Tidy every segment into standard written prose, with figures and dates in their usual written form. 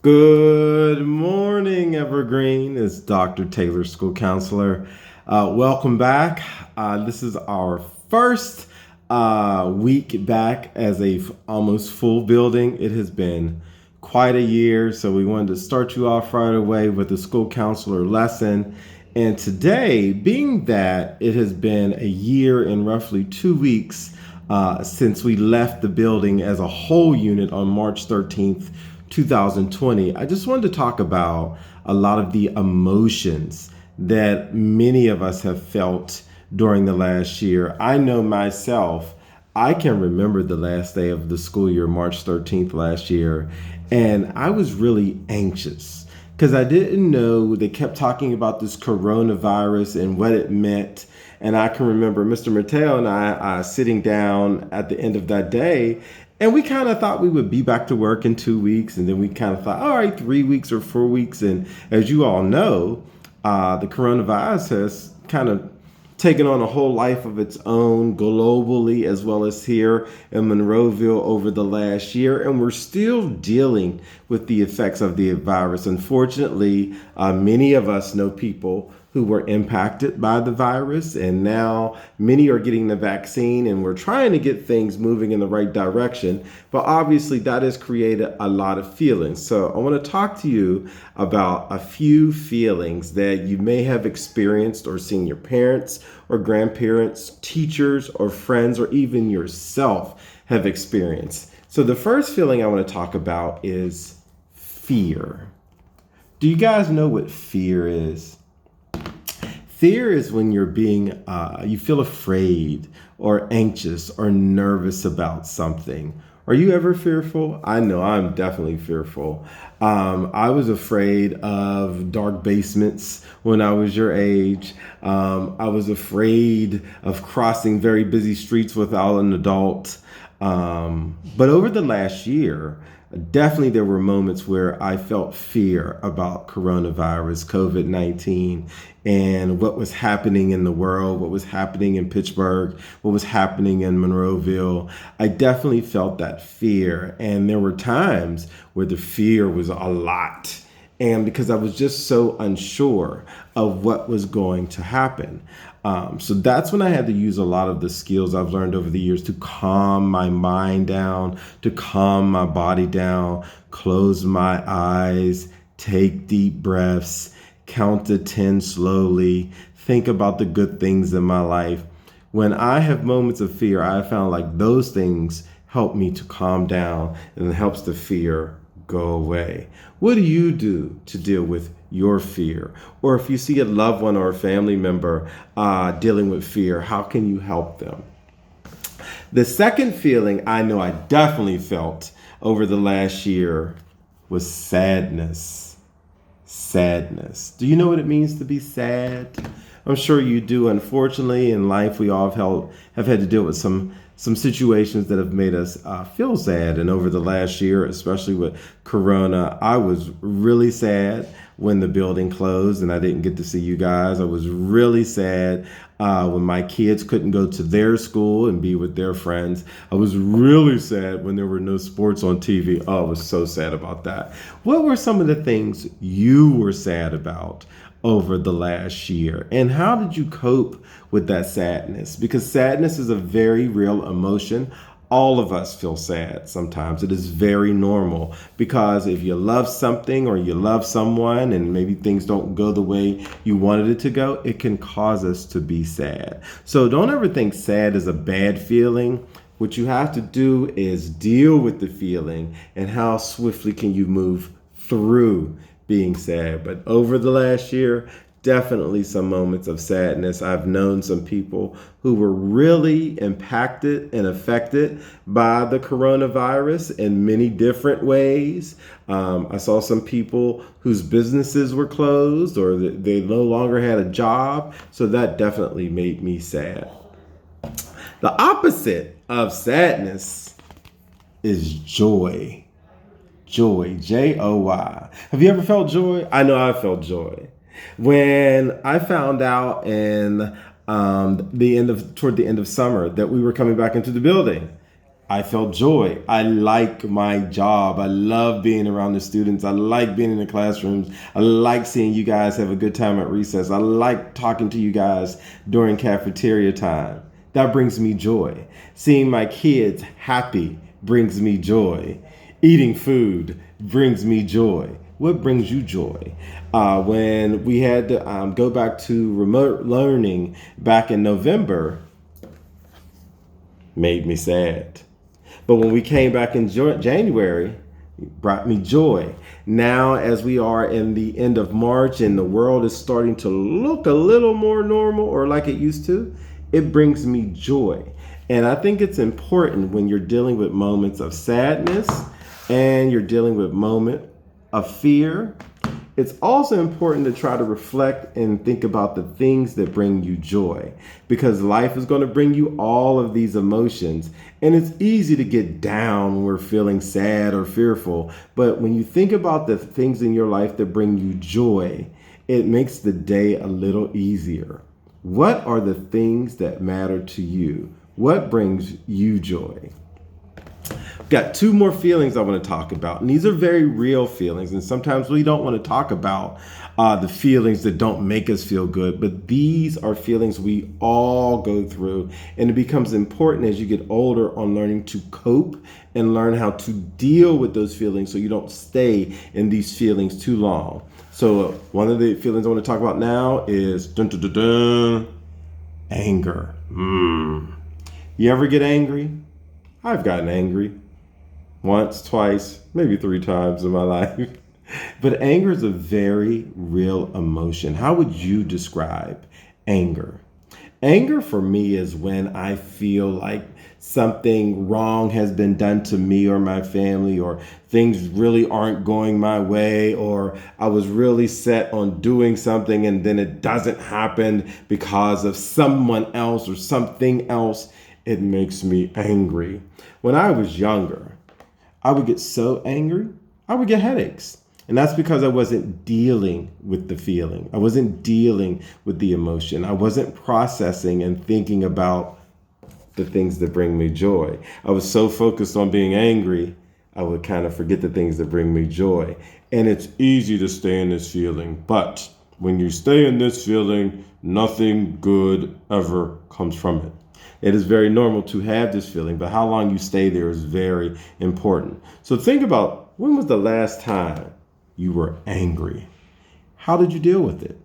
Good morning, Evergreen. It's Dr. Taylor, school counselor. Welcome back. This is our first week back as a almost full building. It has been quite a year, so we wanted to start you off right away with a school counselor lesson. And today, being that it has been a year and roughly 2 weeks since we left the building as a whole unit on March 13th, 2020, I just wanted to talk about a lot of the emotions that many of us have felt during the last year. I know myself, I can remember the last day of the school year, March 13th last year, and I was really anxious because I didn't know. They kept talking about this coronavirus and what it meant. And I can remember Mr. Mateo and I sitting down at the end of that day, and we kind of thought we would be back to work in 2 weeks. And then we kind of thought, all right, 3 weeks or 4 weeks. And as you all know, the coronavirus has kind of taken on a whole life of its own globally as well as here in Monroeville over the last year. And we're still dealing with the effects of the virus. Unfortunately, many of us know people who were impacted by the virus, and now many are getting the vaccine, and we're trying to get things moving in the right direction. But obviously, that has created a lot of feelings. So I want to talk to you about a few feelings that you may have experienced or seen your parents or grandparents, teachers or friends, or even yourself have experienced. So the first feeling I want to talk about is fear. Do you guys know what fear is? Fear is when you feel afraid or anxious or nervous about something. Are you ever fearful? I know I'm definitely fearful. I was afraid of dark basements when I was your age. I was afraid of crossing very busy streets without an adult. But over the last year, definitely there were moments where I felt fear about coronavirus, COVID-19, and what was happening in the world, what was happening in Pittsburgh, what was happening in Monroeville. I definitely felt that fear. And there were times where the fear was a lot. And because I was just so unsure of what was going to happen. So that's when I had to use a lot of the skills I've learned over the years to calm my mind down, to calm my body down, close my eyes, take deep breaths, count to 10 slowly, think about the good things in my life. When I have moments of fear, I found like those things help me to calm down, and it helps the fear go away. What do you do to deal with your fear? Or if you see a loved one or a family member dealing with fear, how can you help them? The second feeling I know I definitely felt over the last year was sadness. Sadness. Do you know what it means to be sad? I'm sure you do. Unfortunately, in life, we all have had to deal with some situations that have made us feel sad. And over the last year, especially with Corona, I was really sad when the building closed and I didn't get to see you guys. I was really sad when my kids couldn't go to their school and be with their friends. I was really sad when there were no sports on TV. Oh, I was so sad about that. What were some of the things you were sad about over the last year? And how did you cope with that sadness? Because sadness is a very real emotion. All of us feel sad sometimes. It is very normal because if you love something or you love someone and maybe things don't go the way you wanted it to go, it can cause us to be sad. So don't ever think sad is a bad feeling. What you have to do is deal with the feeling and how swiftly can you move through being sad. But over the last year, definitely some moments of sadness. I've known some people who were really impacted and affected by the coronavirus in many different ways. I saw some people whose businesses were closed or they no longer had a job. So that definitely made me sad. The opposite of sadness is joy. Joy, Joy. Have you ever felt joy? I know I felt joy. When I found out toward the end of summer that we were coming back into the building, I felt joy. I like my job. I love being around the students. I like being in the classrooms. I like seeing you guys have a good time at recess. I like talking to you guys during cafeteria time. That brings me joy. Seeing my kids happy brings me joy. Eating food brings me joy. What brings you joy? When we had to go back to remote learning back in November, made me sad. But when we came back in January, it brought me joy. Now, as we are in the end of March and the world is starting to look a little more normal or like it used to, it brings me joy. And I think it's important when you're dealing with moments of sadness and you're dealing with moment of fear. It's also important to try to reflect and think about the things that bring you joy, because life is going to bring you all of these emotions. And it's easy to get down when we're feeling sad or fearful. But when you think about the things in your life that bring you joy, it makes the day a little easier. What are the things that matter to you? What brings you joy? Got two more feelings I want to talk about, and these are very real feelings. And sometimes we don't want to talk about the feelings that don't make us feel good, but these are feelings we all go through, and it becomes important as you get older on learning to cope and learn how to deal with those feelings so you don't stay in these feelings too long. So one of the feelings I want to talk about now is anger. You ever get angry? I've gotten angry. Once, twice, maybe 3 times in my life. But anger is a very real emotion. How would you describe anger? Anger for me is when I feel like something wrong has been done to me or my family, or things really aren't going my way, or I was really set on doing something and then it doesn't happen because of someone else or something else. It makes me angry. When I was younger, I would get so angry, I would get headaches. And that's because I wasn't dealing with the feeling. I wasn't dealing with the emotion. I wasn't processing and thinking about the things that bring me joy. I was so focused on being angry, I would kind of forget the things that bring me joy. And it's easy to stay in this feeling. But when you stay in this feeling, nothing good ever comes from it. It is very normal to have this feeling, but how long you stay there is very important. So think about, when was the last time you were angry? How did you deal with it?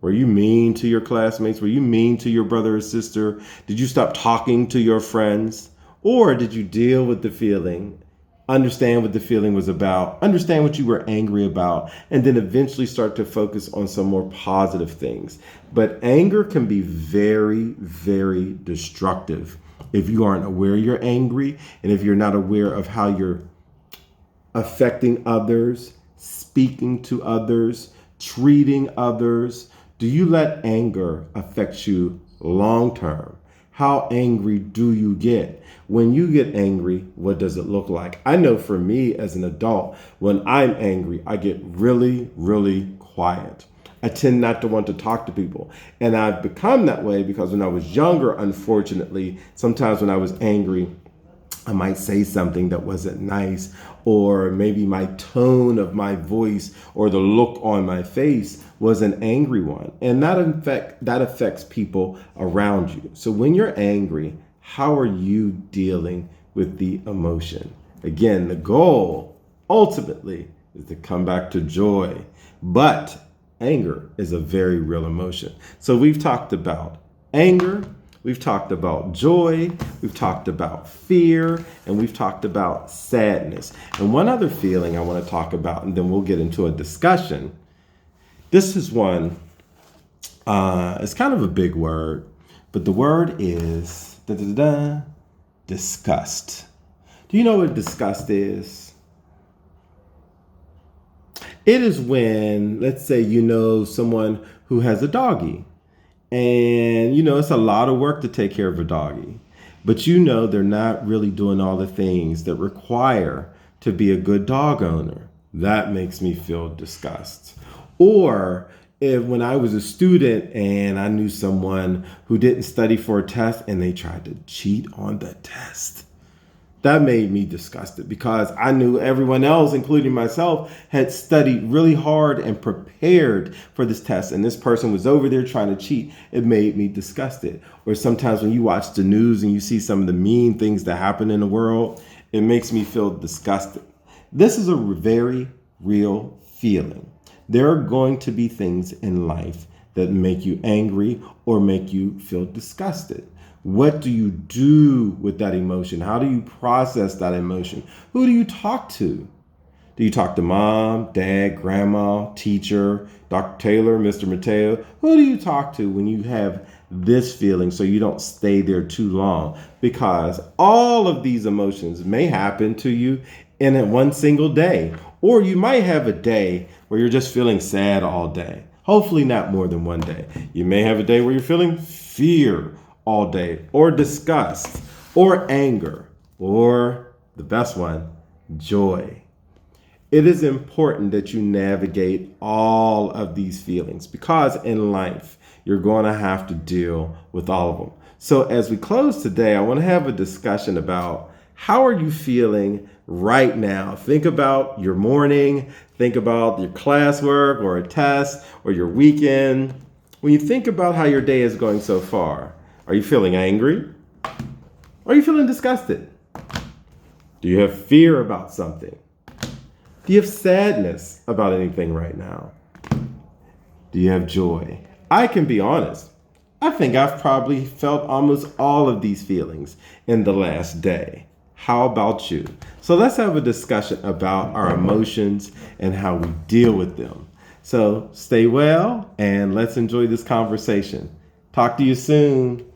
Were you mean to your classmates? Were you mean to your brother or sister? Did you stop talking to your friends? Or did you deal with the feeling, understand what the feeling was about, understand what you were angry about, and then eventually start to focus on some more positive things? But anger can be very, very destructive if you aren't aware you're angry, and if you're not aware of how you're affecting others, speaking to others, treating others. Do you let anger affect you long term? How angry do you get? When you get angry, what does it look like? I know for me as an adult, when I'm angry, I get really, really quiet. I tend not to want to talk to people. And I've become that way because when I was younger, unfortunately, sometimes when I was angry, I might say something that wasn't nice, or maybe my tone of my voice or the look on my face was an angry one. And that affects people around you. So when you're angry, how are you dealing with the emotion? Again, the goal ultimately is to come back to joy, but anger is a very real emotion. So we've talked about anger, we've talked about joy, we've talked about fear, and we've talked about sadness. And one other feeling I want to talk about, and then we'll get into a discussion. This is one, it's kind of a big word, but the word is disgust. Do you know what disgust is? It is when, let's say, you know someone who has a doggy, and you know it's a lot of work to take care of a doggy, but you know they're not really doing all the things that require to be a good dog owner. That makes me feel disgust. Or if when I was a student and I knew someone who didn't study for a test and they tried to cheat on the test. That made me disgusted because I knew everyone else, including myself, had studied really hard and prepared for this test. And this person was over there trying to cheat. It made me disgusted. Or sometimes when you watch the news and you see some of the mean things that happen in the world, it makes me feel disgusted. This is a very real feeling. There are going to be things in life that make you angry or make you feel disgusted. What do you do with that emotion? How do you process that emotion? Who do you talk to? Do you talk to mom, dad, grandma, teacher, Dr. Taylor, Mr. Mateo? Who do you talk to when you have this feeling so you don't stay there too long? Because all of these emotions may happen to you in one single day. Or you might have a day where you're just feeling sad all day. Hopefully not more than one day. You may have a day where you're feeling fear all day, or disgust, or anger, or the best one, joy. It is important that you navigate all of these feelings because in life, you're going to have to deal with all of them. So as we close today, I want to have a discussion about how are you feeling right now? Think about your morning, think about your classwork or a test or your weekend. When you think about how your day is going so far, are you feeling angry? Are you feeling disgusted? Do you have fear about something? Do you have sadness about anything right now? Do you have joy? I can be honest. I think I've probably felt almost all of these feelings in the last day. How about you? So let's have a discussion about our emotions and how we deal with them. So stay well and let's enjoy this conversation. Talk to you soon.